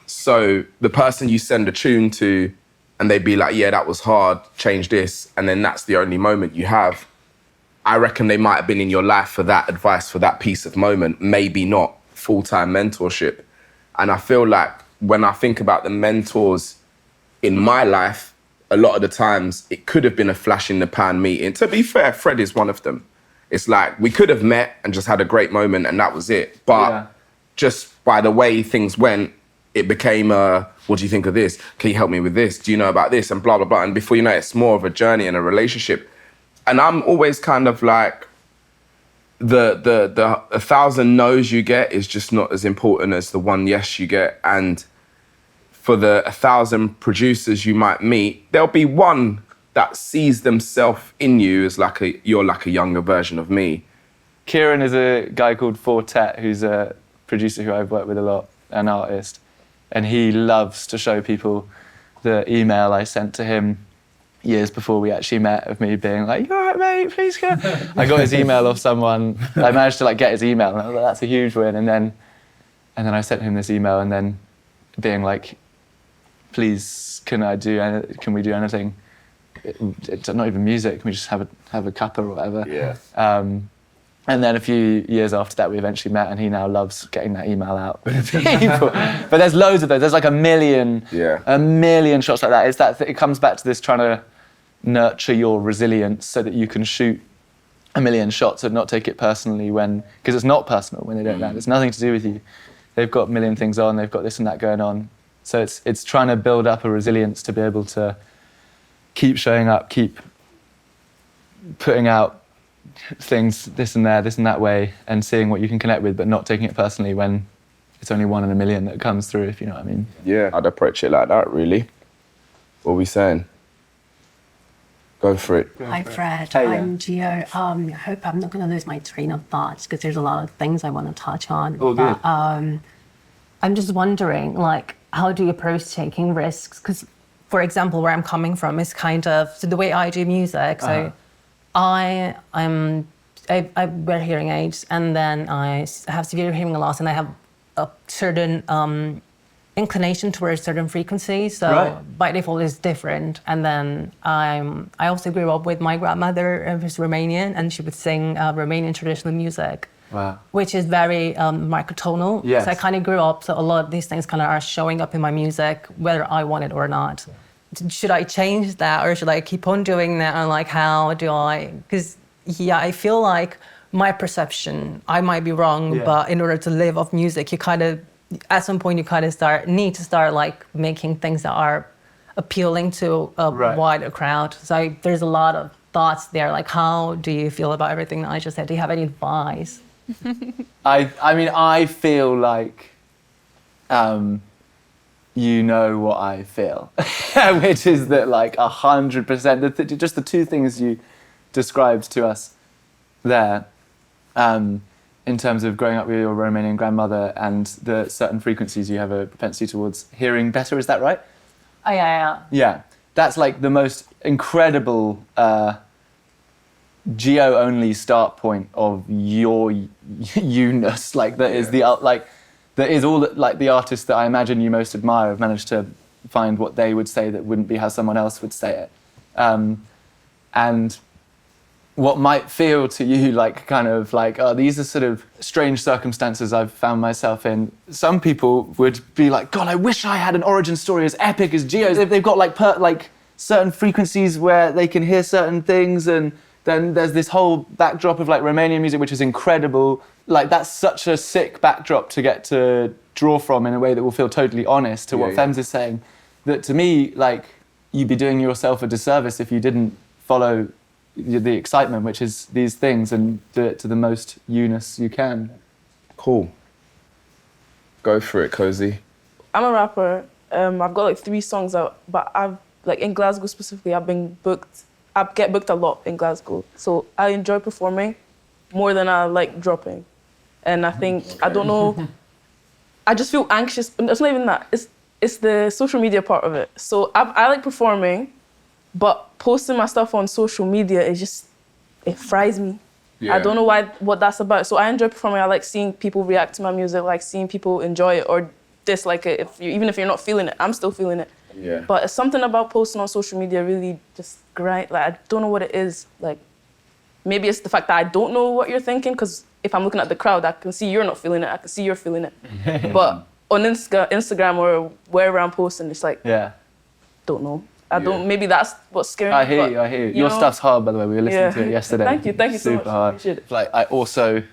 So the person you send a tune to, and they'd be like, yeah, that was hard, change this, and then that's the only moment you have. I reckon they might have been in your life for that advice, for that piece of moment, maybe not full-time mentorship. And I feel like when I think about the mentors in my life, a lot of the times it could have been a flash in the pan meeting. To be fair, Fred is one of them. It's like, we could have met and just had a great moment and that was it. But just by the way things went, it became what do you think of this? Can you help me with this? Do you know about this? And blah, blah, blah. And before you know it, it's more of a journey and a relationship. And I'm always kind of like, the 1,000 no's you get is just not as important as the one yes you get. And for the 1,000 producers you might meet, there'll be one that sees themselves in you as like you're like a younger version of me. Kieran is a guy called Fortet, who's a producer who I've worked with a lot, an artist. And he loves to show people the email I sent to him years before we actually met, of me being like, you all right, mate, please go. I got his email off someone. I managed to like get his email, and I was like, that's a huge win. And then I sent him this email, and then being like, please, can we do anything? It's not even music. Can we just have a cuppa or whatever? Yeah. And then a few years after that, we eventually met, and he now loves getting that email out with people. But there's loads of those. There's like a million shots like that. It's that it comes back to this trying to nurture your resilience so that you can shoot a million shots and not take it personally because it's not personal when they don't land. It's nothing to do with you. they've got a million things on, they've got this and that going on. So it's trying to build up a resilience to be able to keep showing up, keep putting out things this and that way, and seeing what you can connect with, but not taking it personally when it's only 1 in a million that comes through, if you know what I mean. Yeah, I'd approach it like that, really. What are we saying? Go for it. Hi, Fred. Hey, I'm Gio. I hope I'm not going to lose my train of thoughts because there's a lot of things I want to touch on. Oh, good. But I'm just wondering, like, how do you approach taking risks? Because, for example, where I'm coming from is kind of so the way I do music. So I wear hearing aids, and then I have severe hearing loss, and I have a certain inclination towards certain frequencies. So by default, it's different. And then I also grew up with my grandmother, who's Romanian, and she would sing Romanian traditional music. Wow. Which is very microtonal. Yes. So I kind of grew up, so a lot of these things kind of are showing up in my music, whether I want it or not. Should I change that, or should I keep on doing that? And like, how do I? Because I feel like my perception, I might be wrong, but in order to live off music, you kind of, at some point, you kind of need to start like making things that are appealing to a wider crowd. So there's a lot of thoughts there. Like, how do you feel about everything that I just said? Do you have any advice? I mean, I feel like you know what I feel, which is that like 100%, just the two things you described to us there, in terms of growing up with your Romanian grandmother and the certain frequencies you have a propensity towards hearing better, is that right? Oh, yeah. Yeah, that's like the most incredible geo-only start point of your you-ness. Like that is the that is all that, like the artists that I imagine you most admire have managed to find what they would say that wouldn't be how someone else would say it. And what might feel to you like kind of like, oh, these are sort of strange circumstances I've found myself in. Some people would be like, God, I wish I had an origin story as epic as Gio's. They've got like certain frequencies where they can hear certain things, and then there's this whole backdrop of like Romanian music, which is incredible. Like that's such a sick backdrop to get to draw from in a way that will feel totally honest to what Fems is saying. That to me, like you'd be doing yourself a disservice if you didn't follow the excitement, which is these things, and do it to the most you-ness you can. Cool. Go for it, Cozy. I'm a rapper. I've got like 3 songs out, but I've like in Glasgow specifically, I've been booked. I get booked a lot in Glasgow, so I enjoy performing more than I like dropping. And I think I don't know. I just feel anxious. It's not even that. It's the social media part of it. So I like performing, but posting my stuff on social media it fries me. Yeah. I don't know what that's about. So I enjoy performing. I like seeing people react to my music, like seeing people enjoy it or dislike it. Even if you're not feeling it, I'm still feeling it. Yeah. But it's something about posting on social media really just grind. Like I don't know what it is. Like maybe it's the fact that I don't know what you're thinking, because if I'm looking at the crowd, I can see you're not feeling it. I can see you're feeling it. But on Instagram or wherever I'm posting, it's like don't know. I don't. Maybe that's what's scaring me. I hear you. Your stuff's hard, by the way. We were listening to it yesterday. Thank you so much. Super hard. Like I also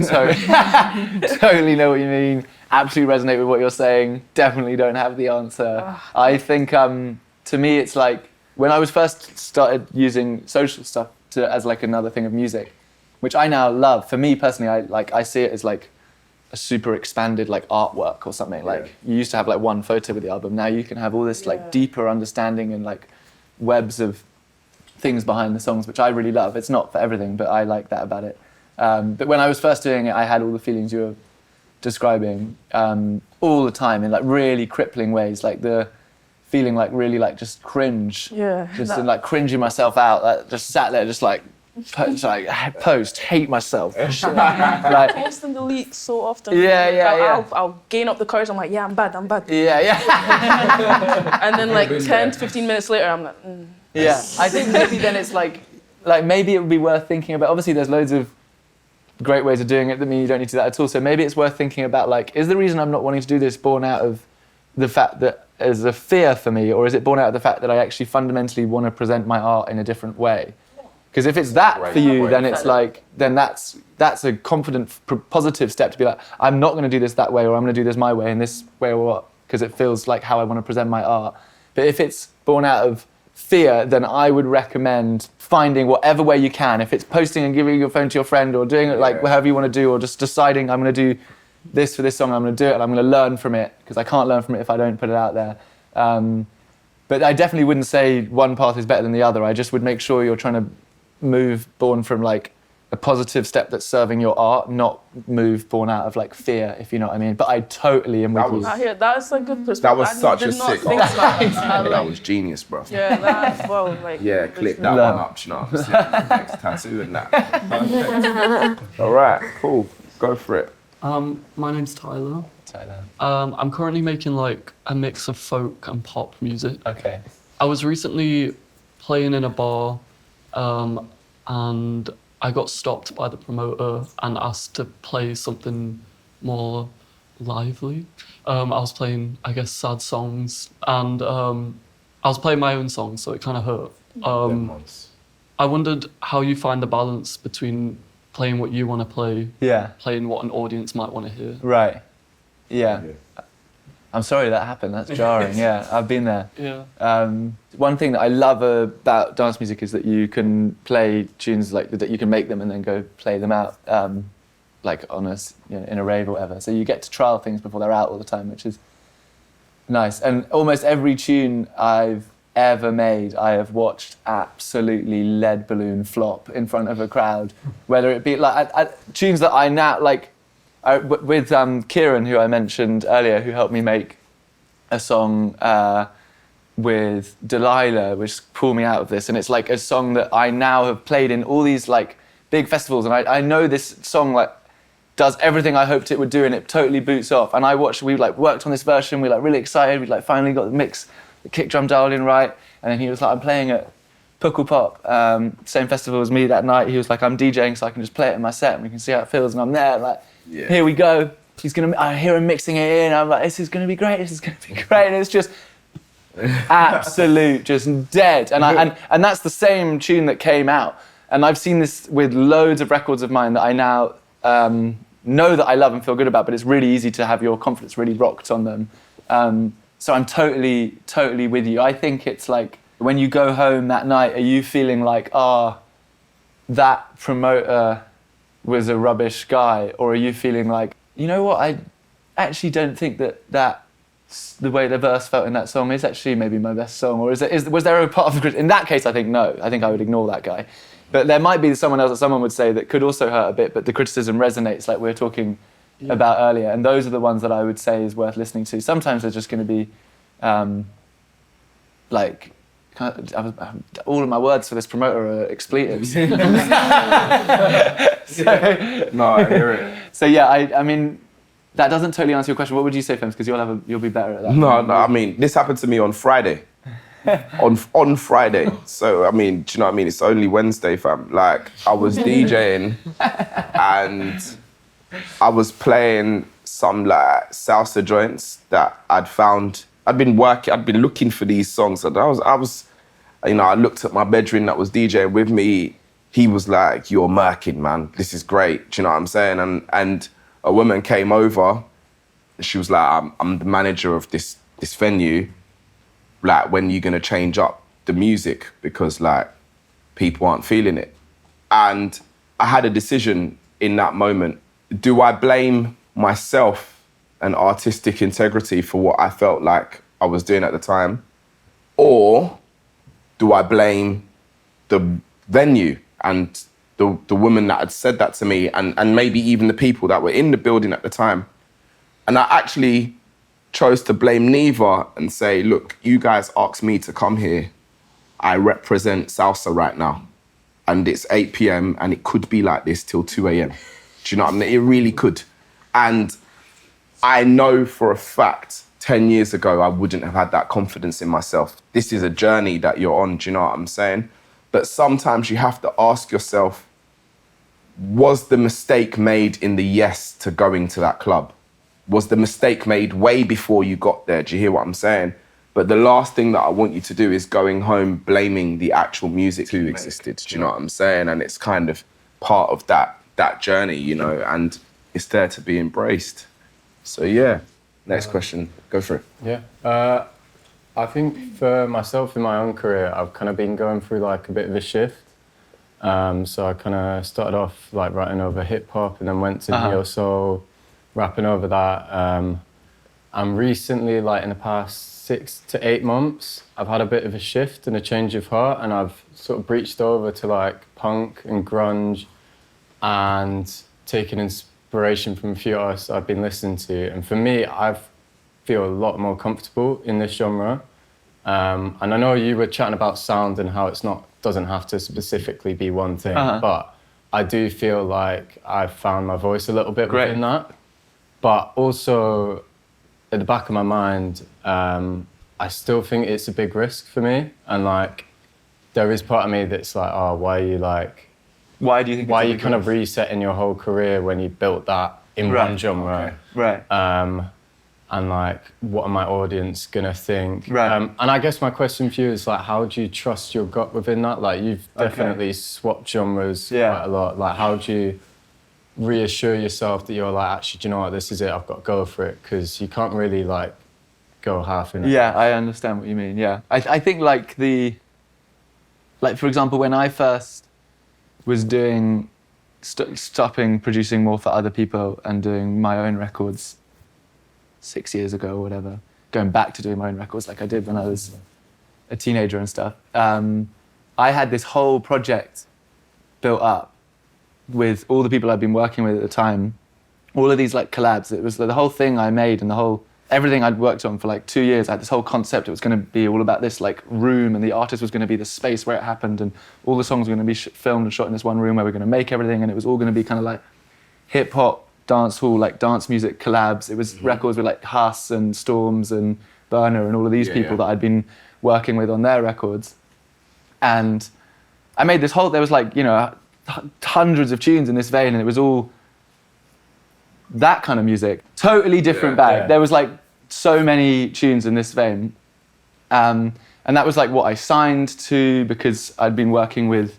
totally know what you mean. Absolutely resonate with what you're saying. Definitely don't have the answer. I think to me it's like when I was first started using social stuff as like another thing of music, which I now love. For me personally, I see it as like a super expanded like artwork or something. Like you used to have like one photo with the album. Now you can have all this like deeper understanding and like webs of things behind the songs, which I really love. It's not for everything, but I like that about it. But when I was first doing it, I had all the feelings you were describing all the time in like really crippling ways, like the feeling like really like just cringe, in like cringing myself out, like just sat there just like hate myself. Like, post and delete so often. I'll gain up the courage. I'm like, I'm bad. And then like 10 to 15 minutes later, I'm like, I think maybe then it's like maybe it would be worth thinking about. Obviously, there's loads of great ways of doing it that mean you don't need to do that at all. So maybe it's worth thinking about like, is the reason I'm not wanting to do this born out of the fact that is a fear for me, or is it born out of the fact that I actually fundamentally want to present my art in a different way? Because if it's that Great for you, point. then it's like, then that's a confident, positive step to be like, I'm not going to do this that way, or I'm going to do this my way, and this way or what, because it feels like how I want to present my art. But if it's born out of fear, then I would recommend finding whatever way you can. If it's posting and giving your phone to your friend, or doing it like however you want to do, or just deciding I'm going to do this for this song, I'm going to do it, and I'm going to learn from it, because I can't learn from it if I don't put it out there. But I definitely wouldn't say one path is better than the other. I just would make sure you're trying to move born from like a positive step that's serving your art, not move born out of like fear, if you know what I mean. But I totally am with you. I hear that's a good perspective. That was such did a not sick think about that. That was genius, bro. Yeah, that well, like Yeah, click that one up, you know what I'm saying? Next tattoo and that. Perfect. All right, cool. Go for it. My name's Tyler. I'm currently making like a mix of folk and pop music. Okay. I was recently playing in a bar, and I got stopped by the promoter and asked to play something more lively. I was playing, I guess, sad songs, and I was playing my own songs, so it kind of hurt. I wondered how you find the balance between playing what you want to play, playing what an audience might want to hear. Right. Yeah. I'm sorry that happened. That's jarring. Yeah, I've been there. Yeah. One thing that I love about dance music is that you can play tunes like that. You can make them and then go play them out, like on in a rave or whatever. So you get to trial things before they're out all the time, which is nice. And almost every tune I've ever made, I have watched absolutely lead balloon flop in front of a crowd. Whether it be like tunes that I now like. With Kieran, who I mentioned earlier, who helped me make a song with Delilah, which pulled me out of this. And it's like a song that I now have played in all these like big festivals. And I know this song like does everything I hoped it would do, and it totally boots off. And we like worked on this version, we like really excited, we like finally got the mix, the kick drum dialed in right. And then he was like, I'm playing at Puckle Pop, same festival as me that night. He was like, I'm DJing so I can just play it in my set and we can see how it feels. And I'm there like, here we go. I hear him mixing it in. I'm like, this is going to be great. This is going to be great. And it's just absolute, just dead. And that's the same tune that came out. And I've seen this with loads of records of mine that I now know that I love and feel good about, but it's really easy to have your confidence really rocked on them. So I'm totally, totally with you. I think it's like, when you go home that night, are you feeling like, that promoter was a rubbish guy? Or are you feeling like, you know what, I actually don't think that's the way the verse felt in that song is actually maybe my best song? Or was there a part of the... In that case, I think no. I think I would ignore that guy. But there might be someone else that someone would say that could also hurt a bit, but the criticism resonates like we were talking about earlier. And those are the ones that I would say is worth listening to. Sometimes they're just going to be all of my words for this promoter are expletives. No, I hear it. So yeah, I mean, that doesn't totally answer your question. What would you say, Fems? Because you'll be better at that. No, I mean, this happened to me on Friday. on Friday. So, I mean, do you know what I mean? It's only Wednesday, fam. Like, I was DJing and I was playing some like salsa joints that I'd found. I'd been looking for these songs. And I was, you know, I looked at my bedroom that was DJing with me. He was like, you're murking, man. This is great. Do you know what I'm saying? And a woman came over. She was like, I'm the manager of this venue. Like, when are you gonna change up the music? Because like, people aren't feeling it. And I had a decision in that moment. Do I blame myself and artistic integrity for what I felt like I was doing at the time? Or do I blame the venue and the woman that had said that to me and maybe even the people that were in the building at the time? And I actually chose to blame neither and say, look, you guys asked me to come here. I represent salsa right now. And it's 8 p.m. and it could be like this till 2 a.m. Do you know what I mean? It really could. And I know for a fact 10 years ago, I wouldn't have had that confidence in myself. This is a journey that you're on, do you know what I'm saying? But sometimes you have to ask yourself, was the mistake made in the yes to going to that club? Was the mistake made way before you got there? Do you hear what I'm saying? But the last thing that I want you to do is going home blaming the actual music who existed. Do you know what I'm saying? And it's kind of part of that journey, you know, and it's there to be embraced. So yeah, next question, go for it. Yeah, I think for myself in my own career, I've kind of been going through like a bit of a shift. So I kind of started off like writing over hip hop and then went to neo soul, rapping over that. And recently, like in the past 6 to 8 months, I've had a bit of a shift and a change of heart, and I've sort of breached over to like punk and grunge and taken inspiration from a few artists I've been listening to. And for me, I feel a lot more comfortable in this genre. And I know you were chatting about sound and how doesn't have to specifically be one thing, but I do feel like I've found my voice a little bit within that. But also, at the back of my mind, I still think it's a big risk for me. And like, there is part of me that's like, oh, why are you kind of resetting your whole career when you built that in one genre? And like, what are my audience gonna think? And I guess my question for you is like, how do you trust your gut within that? Like, you've definitely swapped genres quite a lot. Like, how do you reassure yourself that you're like, actually, do you know what, this is it, I've got to go for it? Because you can't really like go half in it. Yeah, I understand what you mean, yeah. I think like for example, when I first was stopping producing more for other people and doing my own records 6 years ago or whatever, going back to doing my own records like I did when I was a teenager and stuff, I had this whole project built up with all the people I'd been working with at the time, all of these like collabs. It was the whole thing I made and everything I'd worked on for like 2 years. I had this whole concept. It was going to be all about this like room, and the artist was going to be the space where it happened, and all the songs were going to be filmed and shot in this one room where we're going to make everything, and it was all going to be kind of like hip hop, dance hall, like dance music collabs. It was records with like Huss and Storms and Burner and all of these people that I'd been working with on their records. And I made this whole, there was like, you know, hundreds of tunes in this vein, and it was all that kind of music. Totally different bag. There was like so many tunes in this vein. And that was like what I signed to, because I'd been working with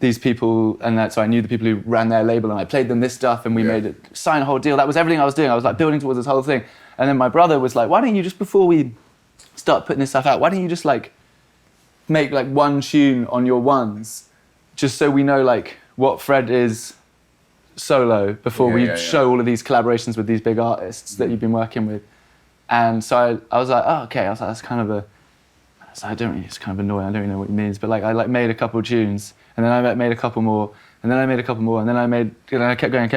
these people, and so I knew the people who ran their label, and I played them this stuff, and we made it, sign a whole deal. That was everything I was doing. I was like building towards this whole thing. And then my brother was like, why don't you just, before we start putting this stuff out, why don't you just like make like one tune on your ones, just so we know like what Fred is solo before we show all of these collaborations with these big artists that you've been working with. And so I was like, oh, okay. I was like, that's kind of it's kind of annoying. I don't even know what it means, but like I like made a couple of tunes, and then I made a couple more, and then I made a couple more, and then I kept going,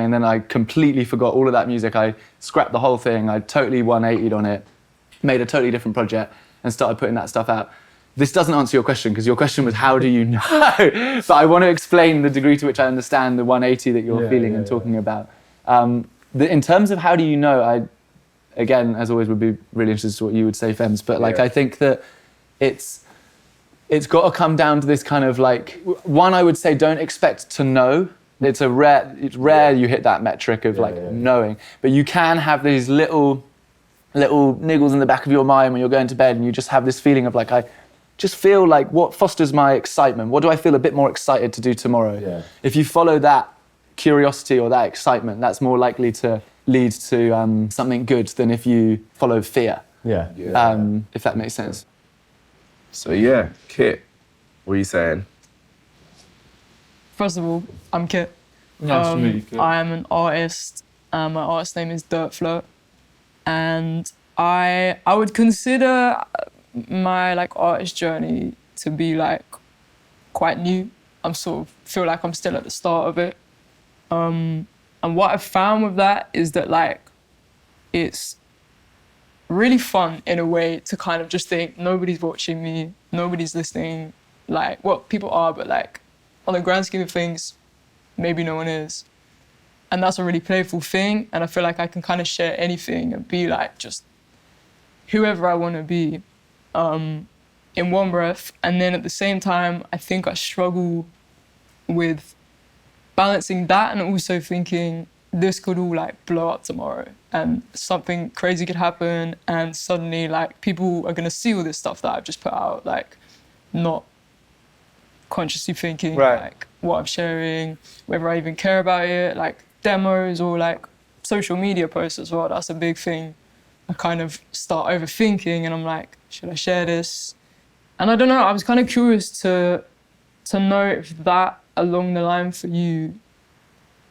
and then I completely forgot all of that music. I scrapped the whole thing. I totally 180'd on it, made a totally different project, and started putting that stuff out. This doesn't answer your question, because your question was, how do you know? But I want to explain the degree to which I understand the 180 that you're feeling and talking about. In terms of how do you know, I, again, as always, would be really interested in what you would say, Fems, but like I think that it's got to come down to this kind of like, one, I would say don't expect to know. It's rare you hit that metric of knowing, but you can have these little niggles in the back of your mind when you're going to bed, and you just have this feeling of like, I just feel like, what fosters my excitement? What do I feel a bit more excited to do tomorrow? Yeah. If you follow that curiosity or that excitement, that's more likely to lead to something good than if you follow fear. If that makes sense. So yeah, Kit, what are you saying? First of all, I'm Kit. Nice to meet you, Kit. I am an artist. My artist name is Dirt Float, and I would consider my like artist journey to be like quite new. I'm sort of feel like I'm still at the start of it. And what I've found with that is that like it's really fun in a way to kind of just think nobody's watching me, nobody's listening. Like, well, people are, but like on the grand scheme of things, maybe no one is. And that's a really playful thing. And I feel like I can kind of share anything and be like just whoever I want to be in one breath. And then at the same time, I think I struggle with balancing that and also thinking this could all like blow up tomorrow and something crazy could happen and suddenly like people are gonna see all this stuff that I've just put out, like not consciously thinking like what I'm sharing, whether I even care about it, like demos or like social media posts as well. That's a big thing. I kind of start overthinking and I'm like, should I share this? And I don't know, I was kind of curious to know if that along the line for you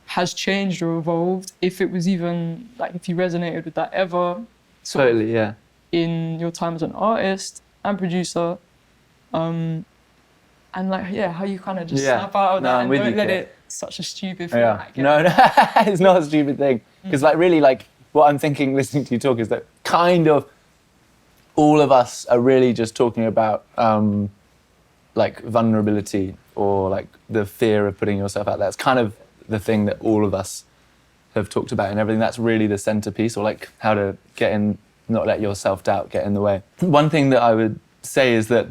has changed or evolved, if it was even like if you resonated with that ever. Totally, yeah. In your time as an artist and producer, and like how you kind of just snap out of that and don't let it such a stupid thing. Yeah. Like, No, it's not a stupid thing. Because like really like what I'm thinking listening to you talk is that kind of all of us are really just talking about like vulnerability or like the fear of putting yourself out there. It's kind of the thing that all of us have talked about and everything. That's really the centerpiece, or like how to get in, not let your self-doubt get in the way. One thing that I would say is that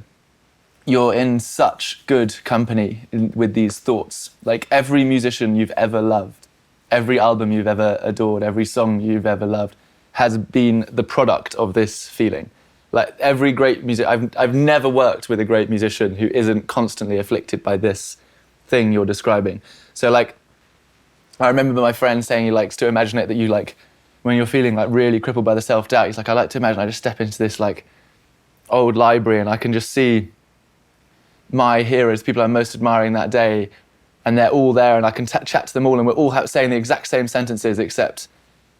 you're in such good company with these thoughts. Like every musician you've ever loved, every album you've ever adored, every song you've ever loved has been the product of this feeling. Like every great music, I've never worked with a great musician who isn't constantly afflicted by this thing you're describing. So like, I remember my friend saying he likes to imagine it that you like, when you're feeling like really crippled by the self-doubt, he's like, I like to imagine I just step into this like old library and I can just see my heroes, people I'm most admiring that day, and they're all there and I can chat to them all and we're all saying the exact same sentences except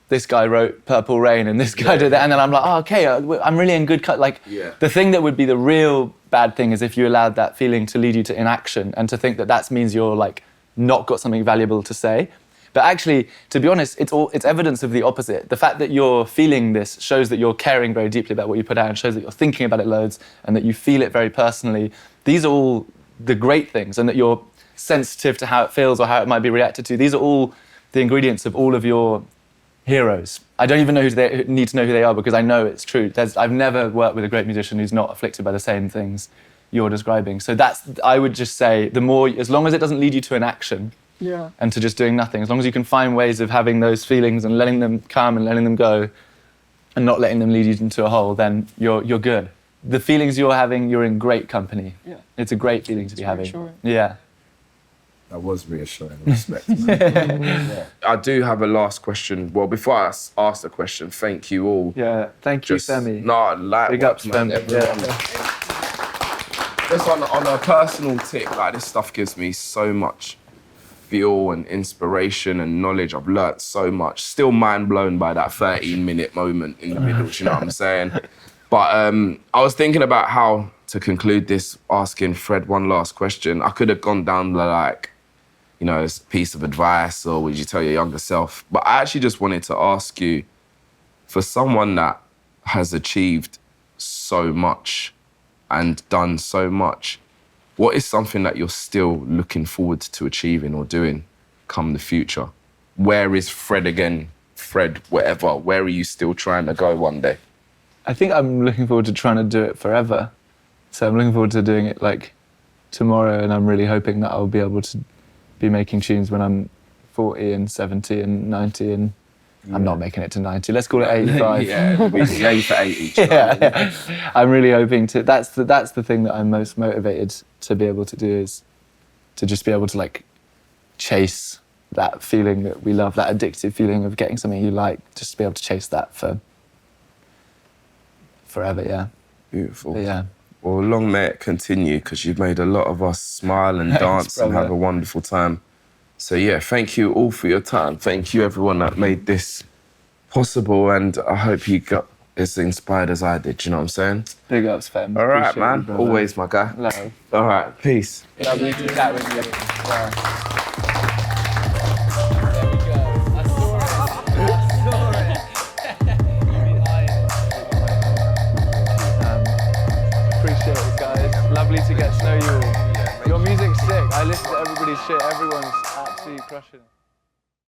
this guy wrote Purple Rain and this guy did that. And then I'm like, oh, okay, I'm really in good cut. Like the thing that would be the real bad thing is if you allowed that feeling to lead you to inaction and to think that that means you're like not got something valuable to say. But actually, to be honest, it's evidence of the opposite. The fact that you're feeling this shows that you're caring very deeply about what you put out and shows that you're thinking about it loads and that you feel it very personally. These are all the great things, and that you're sensitive to how it feels or how it might be reacted to. These are all the ingredients of all of your heroes. I don't even know need to know who they are because I know it's true. I've never worked with a great musician who's not afflicted by the same things you're describing. So I would just say, the more, as long as it doesn't lead you to inaction, and to just doing nothing. As long as you can find ways of having those feelings and letting them come and letting them go and not letting them lead you into a hole, then you're good. The feelings you're having, you're in great company. Yeah. It's a great feeling to be having. Reassuring. Yeah. That was reassuring. Respect. Yeah. I do have a last question. Well, before I ask the question, thank you all. Yeah, thank you, Femi. No, like, big ups, man. Everyone. Just on a personal tip, like this stuff gives me so much fuel and inspiration and knowledge. I've learnt so much. Still mind blown by that 13-minute moment in the middle, you know what I'm saying? But I was thinking about how to conclude this, asking Fred one last question. I could have gone down the like, you know, this piece of advice or would you tell your younger self? But I actually just wanted to ask you, for someone that has achieved so much and done so much, what is something that you're still looking forward to achieving or doing come the future? Where is Fred again? Fred, whatever. Where are you still trying to go one day? I think I'm looking forward to trying to do it forever. So I'm looking forward to doing it like tomorrow, and I'm really hoping that I'll be able to be making tunes when I'm 40 and 70 and 90 and I'm not making it to 90. Let's call it 85. Yeah, we aim for 80. Yeah. I'm really hoping to. That's the thing that I'm most motivated to be able to do, is to just be able to like chase that feeling that we love, that addictive feeling of getting something you like, just to be able to chase that for forever. Yeah. Beautiful. But yeah. Well, long may it continue, because you've made a lot of us smile and dance and have a wonderful time. So yeah, thank you all for your time. Thank you everyone that made this possible, and I hope you got as inspired as I did, you know what I'm saying? Big ups, Fem. All right, man. You, always, my guy. Love. All right, peace. Lovely to chat with you. Appreciate it, guys. Lovely to get to know you all. Your music's sick. I listen to everybody's shit. Everyone's absolutely crushing it.